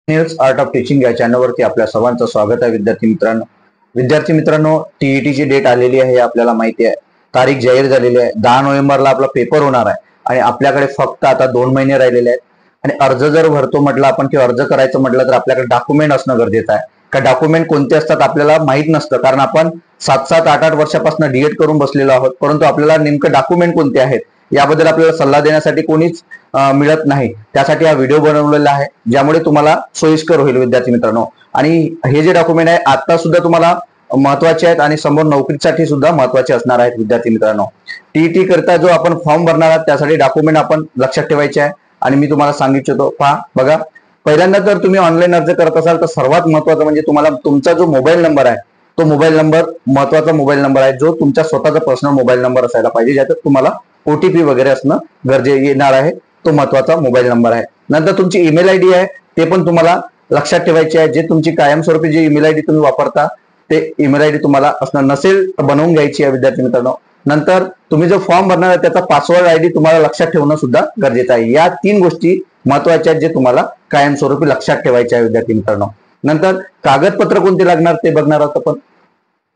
News art of teaching या चॅनलवरती आपल्या सर्वांचं स्वागत आहे. विद्यार्थी मित्रांनो, टीईटीची डेट आलेली आहे, आपल्याला माहिती आहे. तारीख जाहीर झालेली आहे. 10 नोव्हेंबरला आपला पेपर होणार आहे आणि आपल्याकडे फक्त आता 2 महिने राहिलेले आहेत. आणि अर्ज जर भरतो म्हटलं आपण किंवा अर्ज करायचं म्हटलं तर आपल्याकडे डॉक्युमेंट असणं गरजेचं आहे. का डॉक्युमेंट कोणते असतात आपल्याला माहित नसतं, कारण आपण 7-7, 8-8 वर्षापासून डीएड करून बसलेलो आहोत. परंतु आपल्याला नेमकं डॉक्युमेंट कोणते आहेत याबद्दल आपल्याला सल्ला देण्यासाठी कोणीच मिळत नाही. त्यासाठी हा व्हिडिओ बनवलेला आहे, ज्यामुळे तुम्हाला सोयीस्कर होईल विद्यार्थी मित्रांनो. आणि हे जे डॉक्युमेंट आहे आता सुद्धा तुम्हाला महत्वाचे आहेत आणि समोर नोकरीसाठी सुद्धा महत्वाचे असणार आहेत. विद्यार्थी मित्रांनो, टीईटी करता जो आपण फॉर्म भरणार आहात त्यासाठी डॉक्युमेंट आपण लक्षात ठेवायचे आहे आणि मी तुम्हाला सांगितलं. पहा बघा, पहिल्यांदा जर तुम्ही ऑनलाईन अर्ज करत असाल तर सर्वात महत्वाचं म्हणजे तुम्हाला तुमचा जो मोबाईल नंबर आहे तो मोबाईल नंबर महत्वाचा मोबाईल नंबर आहे, जो तुमचा स्वतःचा पर्सनल मोबाईल नंबर असायला पाहिजे, ज्याच्यात तुम्हाला ओटीपी वगैरे असणं गरजेचं येणार आहे. तो महत्वाचा मोबाईल नंबर आहे. नंतर तुमची ईमेल आयडी आहे, ते पण तुम्हाला लक्षात ठेवायची आहे. जे तुमची कायमस्वरूपी जी ईमेल आयडी तुम्ही वापरता ते ईमेल आयडी तुम्हाला असणं नसेल तर बनवून घ्यायची आहे विद्यार्थी मित्रांनो. नंतर तुम्ही जो फॉर्म भरणार आहे त्याचा पासवर्ड आयडी तुम्हाला लक्षात ठेवणं सुद्धा गरजेचं आहे. या 3 गोष्टी महत्वाच्या आहेत जे तुम्हाला कायमस्वरूपी लक्षात ठेवायच्या आहे विद्यार्थी मित्रांनो. नंतर कागदपत्र कोणते लागणार ते बघणार आहोत आपण.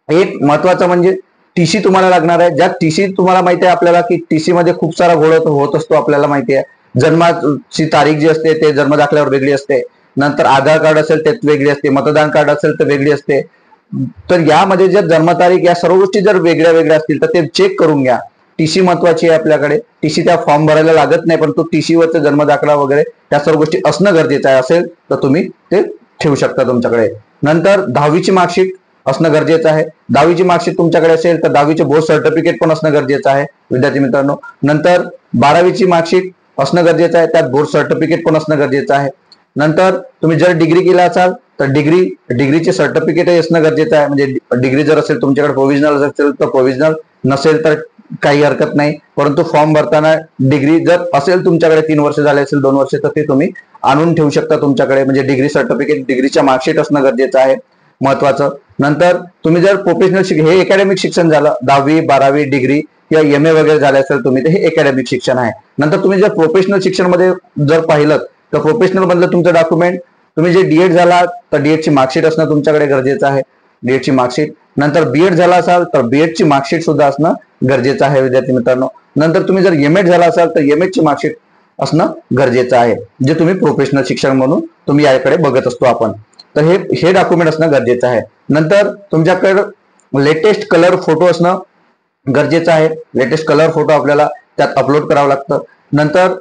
एक महत्वाचं म्हणजे टीसी तुम्हाला लागणार आहे. ज्या टीसी तुम्हाला माहिती आहे आपल्याला की टीसी मध्ये खूप सारा घोळ होत असतो, आपल्याला माहिती आहे. जन्माची तारीख जी असते ते जन्म दाखल्यावर वेगळी असते. नंतर आधार कार्ड असेल त्यात वेगळी असते. मतदान कार्ड असेल तर वेगळी असते. तर यामध्ये जर जन्मतारीख या सर्व गोष्टी जर वेगळ्या वेगळ्या असतील तर ते चेक करून घ्या. टीसी महत्वाची आहे आपल्याकडे. टीसी त्या फॉर्म भरायला लागत नाही, परंतु टीसी वरचा जन्म दाखला वगैरे त्या सर्व गोष्टी असणं गरजेचं आहे. असेल तर तुम्ही ते ठेवू शकता तुमच्याकडे. नंतर 10वीची मार्कशीट असणं गरजेचं आहे. 10वीची मार्कशीट तुमच्याकडे असेल तर 10वीचे बोर्ड सर्टिफिकेट पण असणं गरजेचं आहे विद्यार्थी मित्रांनो. नंतर 12वीची मार्कशीट असणं गरजेचं आहे, त्यात बोर्ड सर्टिफिकेट पण असणं गरजेचं आहे. नंतर तुम्ही जर डिग्री केला असाल तर डिग्रीचे सर्टिफिकेट असणं गरजेचं आहे. म्हणजे डिग्री जर असेल तुमच्याकडे प्रोव्हिजनल असेल तर प्रोव्हिजनल, नसेल तर काही हरकत नाही. परंतु फॉर्म भरताना डिग्री जर असेल तुमच्याकडे 3 वर्ष झाले असेल 2 वर्ष तर ते तुम्ही आणून ठेवू शकता तुमच्याकडे. म्हणजे डिग्री सर्टिफिकेट, डिग्रीच्या मार्कशीट असणं गरजेचं आहे, महत्वाचं. नंतर तुम्ही जर प्रोफेशनल हे एकॅडमिक शिक्षण झालं, 10वी 12वी डिग्री किंवा एमए वगैरे झाले असेल तुम्ही, तर हे एकॅडमिक शिक्षण आहे. नंतर तुम्ही जर प्रोफेशनल शिक्षण मध्ये जर पाहिलं तर प्रोफेशनल मधलं तुमचं डॉक्युमेंट, तुम्ही जे डीएड झाला तर डीएडची मार्कशीट असणं तुमच्याकडे गरजेचं आहे, डीएडची मार्कशीट. नंतर बीएड झाला असाल तर बीएडची मार्कशीट सुद्धा असणं गरजेचं आहे विद्यार्थी मित्रांनो. नंतर तुम्ही जर एमएड झाला असाल तर एमएडची मार्कशीट असणं गरजेचं आहे, जे तुम्ही प्रोफेशनल शिक्षण म्हणून तुम्ही याकडे बघत असतो आपण. तर हे डॉक्युमेंट असणं गरजेचं आहे. नंतर तुमच्याकडे लेटेस्ट कलर फोटो असणं गरजेचं आहे. लेटेस्ट कलर फोटो आपल्याला त्यात अपलोड करावं लागतं. नंतर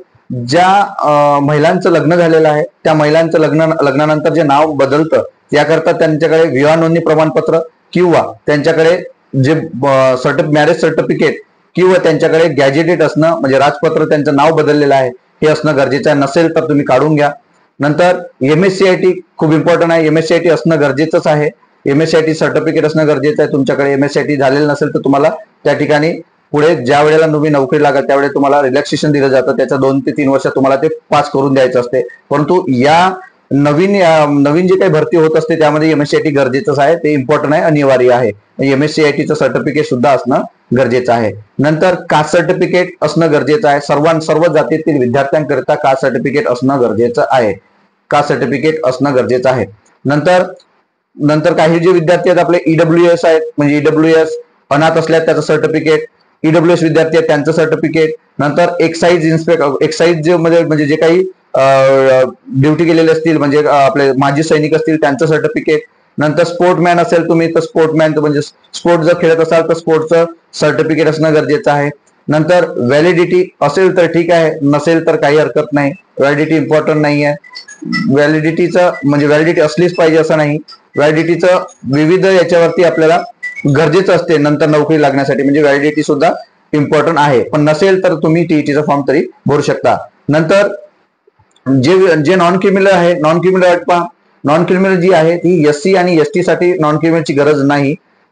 ज्या महिलांचं लग्न झालेलं आहे त्या महिलांचं लग्नानंतर जे नाव बदलतं याकरता त्यांच्याकडे विवाह नोंदणी प्रमाणपत्र किंवा त्यांच्याकडे जे मॅरेज सर्टिफिकेट किंवा त्यांच्याकडे गॅजेटेड असणं, म्हणजे राजपत्र त्यांचं नाव बदललेलं आहे हे असणं गरजेचं आहे. नसेल तर तुम्ही काढून घ्या. नंतर एमएससीआयटी खूप इम्पॉर्टंट आहे, एमएससीआयटी असणं गरजेचंच आहे. एमएससीआयटी सर्टिफिकेट असणं गरजेचं आहे तुमच्याकडे. एमएससीआयटी झालेलं नसेल तर तुम्हाला त्या ठिकाणी पुढे ज्या वेळेला तुम्ही नोकरी लागत त्यावेळेला तुम्हाला रिलॅक्सेशन दिलं जातं. त्याच्या 2 ते 3 वर्ष तुम्हाला ते पास करून द्यायचं असते. परंतु या नवीन जे काही भरती होत असते त्यामध्ये एमएससीआयटी गरजेचंच आहे, ते इम्पॉर्टंट आहे, अनिवार्य आहे. एमएससीआयटीचं सर्टिफिकेट सुद्धा असणं गरजेचं आहे. नंतर कास्ट सर्टिफिकेट असणं गरजेचं आहे. सर्व जातीतील विद्यार्थ्यांकरिता कास्ट सर्टिफिकेट असणं गरजेचं आहे. कास्ट सर्टिफिकेट असणं गरजेचं आहे. नंतर काही जे विद्यार्थी आहेत आपले ईडब्ल्यूएस आहेत, म्हणजे ईडब्ल्यूएस अनाथ असल्यास त्याचं सर्टिफिकेट, ईडब्ल्यूएस विद्यार्थी आहेत त्यांचं सर्टिफिकेट. नंतर एक्साइज म्हणजे जे काही ड्युटी केलेले असतील, म्हणजे आपले माजी सैनिक असतील त्यांचं सर्टिफिकेट. नंतर स्पोर्टमॅन असेल तुम्ही तर स्पोर्टमॅन, म्हणजे स्पोर्ट जर खेळत असाल तर स्पोर्टचं सर्टिफिकेट असणं गरजेचं आहे. नंतर व्हॅलिडिटी असेल तर ठीक आहे, नसेल तर काही हरकत नाही. व्हॅलिडिटी इम्पॉर्टंट नाही आहे. व्हॅलिडिटीचं म्हणजे व्हॅलिडिटी असलीच पाहिजे असं नाही. व्हॅलिडिटीचं विविध याच्यावरती आपल्याला गरजेचं असते नंतर नोकरी लागण्यासाठी, म्हणजे व्हॅलिडिटी सुद्धा इम्पॉर्टंट आहे. पण नसेल तर तुम्ही टीईटीचा फॉर्म तरी भरू शकता. नंतर जे नॉन क्रिमिनल आहे, नॉन क्रिमिनल अट पहा. नॉन क्रिमिनल जी आहे ती एससी आणि एसटी साठी नॉन क्रिमिनलची गरज नाही,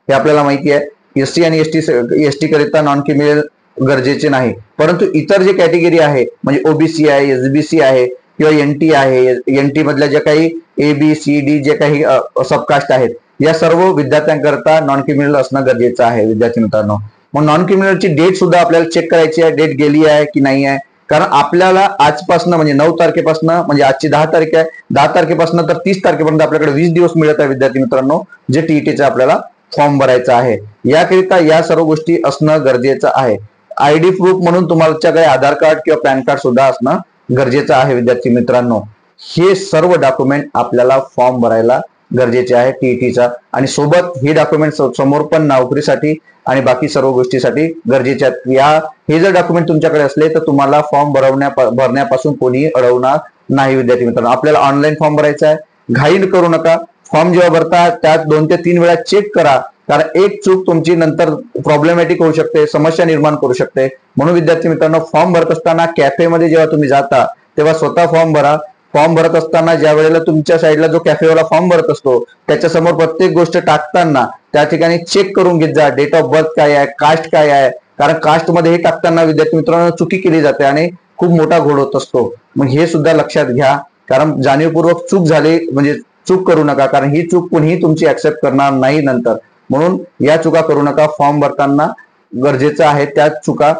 हे आपल्याला माहिती आहे. एससी आणि एसटी करिता नॉन क्रिमिनल गरजेचे नाही. परंतु इतर जे कॅटेगरी आहे, म्हणजे ओबीसी आहे, एसबीसी आहे किंवा एनटी आहे, एनटी मधल्या ज्या काही A B C D J काही सबकास्ट आहेत, या सर्व विद्यार्थ्यांकरता नॉन क्रिमिनल असणं गरजेचं आहे विद्यार्थी मित्रांनो. मग नॉन क्रिमिनलची डेट सुद्धा आपल्याला चेक करायची आहे, डेट गेली आहे की नाही आहे. कारण आपल्याला आजपासून म्हणजे 9 तारखेपासून, म्हणजे आजची 10 तारीख आहे, 10 तारखेपासून तर 30 तारखेपर्यंत आपल्याकडे 20 दिवस मिळत आहे विद्यार्थी मित्रांनो, जे टीईटीचा आपल्याला फॉर्म भरायचा आहे. याकरिता या सर्व गोष्टी असणं गरजेचं आहे. आयडी प्रूफ म्हणून तुमच्याकडे आधार कार्ड किंवा पॅन कार्ड सुद्धा असणं गरजेचं आहे विद्यार्थी मित्रांनो. हे सर्व डॉक्युमेंट आपल्याला फॉर्म भरायला गरजेचे आहे टीईटीचा, आणि सोबत हे डॉक्युमेंट समोर पण नोकरीसाठी आणि बाकी सर्व गोष्टीसाठी गरजेचे आहेत. हे जर डॉक्युमेंट तुमच्याकडे असले तर तुम्हाला फॉर्म भरण्यापासून कोणीही अडवणार नाही विद्यार्थी मित्रांनो. आपल्याला ऑनलाईन फॉर्म भरायचा आहे, घाई करू नका. फॉर्म जेव्हा भरता त्यात 2 ते 3 वेळा चेक करा, कारण एक चूक तुमची नंतर प्रॉब्लेमॅटिक होऊ शकते, समस्या निर्माण करू शकते. म्हणून विद्यार्थी मित्रांनो, फॉर्म भरत असताना कॅफेमध्ये जेव्हा तुम्ही जाता तेव्हा स्वतः फॉर्म भरा. फॉर्म भरत असताना ज्या वेळेला तुमच्या साईडला जो कॅफेवाला फॉर्म भरत असतो त्याच्या समोर प्रत्येक गोष्ट टाकताना त्या ठिकाणी चेक करून घेत जा, डेट ऑफ बर्थ काय आहे, कास्ट काय आहे. कारण कास्ट मध्ये हे टाकताना विद्यार्थी मित्रांनो चुकी केली जाते आणि खूप मोठा घोळ होत असतो. मग हे सुद्धा लक्षात घ्या, कारण जाणीवपूर्वक चूक झाली म्हणजे चूक करू नका, कारण ही चूक कोणीही तुमची ऍक्सेप्ट करणार नाही नंतर. म्हणून या चुका करू नका. फॉर्म भरताना गरजेचं आहे त्या चुका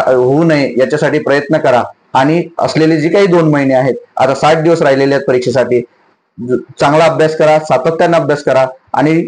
होऊ नये याच्यासाठी प्रयत्न करा. आणि असलेले जे काही 2 महिने आहेत, आता 60 दिवस राहिलेले आहेत परीक्षेसाठी, चांगला अभ्यास करा, सातत्याने अभ्यास करा आणि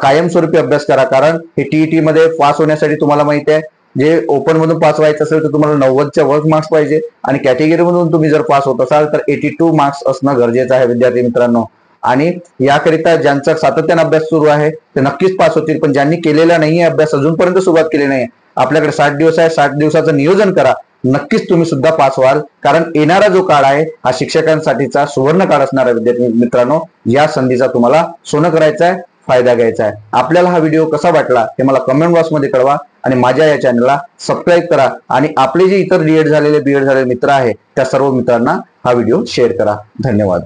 कायमस्वरूपी अभ्यास करा. कारण हे टीईटी मध्ये पास होण्यासाठी तुम्हाला माहिती आहे, जे ओपन मधून पास व्हायचं असेल तर तुम्हाला 90च्या वर मार्क्स पाहिजे, आणि कॅटेगरी मधून तुम्ही जर पास होत असाल तर 82 मार्क्स असणं गरजेचं आहे विद्यार्थी मित्रांनो. आणि याकरिता ज्यांचा सातत्याने अभ्यास सुरू आहे ते नक्कीच पास होतील, पण ज्यांनी केलेला नाहीये अभ्यास, अजूनपर्यंत सुरुवात केली नाही, आपल्याकडे 60 दिवस आहे, 60 दिवसाचं नियोजन करा, नक्कीच तुम्ही सुद्धा पास व्हाल. कारण येणारा जो काळ आहे हा शिक्षकांसाठीचा सुवर्ण काळ असणार आहे विद्यार्थी मित्रांनो. या संधीचा तुम्हाला सोनं करायचं आहे, फायदा घ्यायचा आहे. आपल्याला हा व्हिडिओ कसा वाटला हे मला कमेंट बॉक्समध्ये कळवा, आणि माझ्या या चॅनलला सबस्क्राईब करा, आणि आपले जे इतर बीएड झालेले मित्र आहेत त्या सर्व मित्रांना हा व्हिडिओ शेअर करा. धन्यवाद.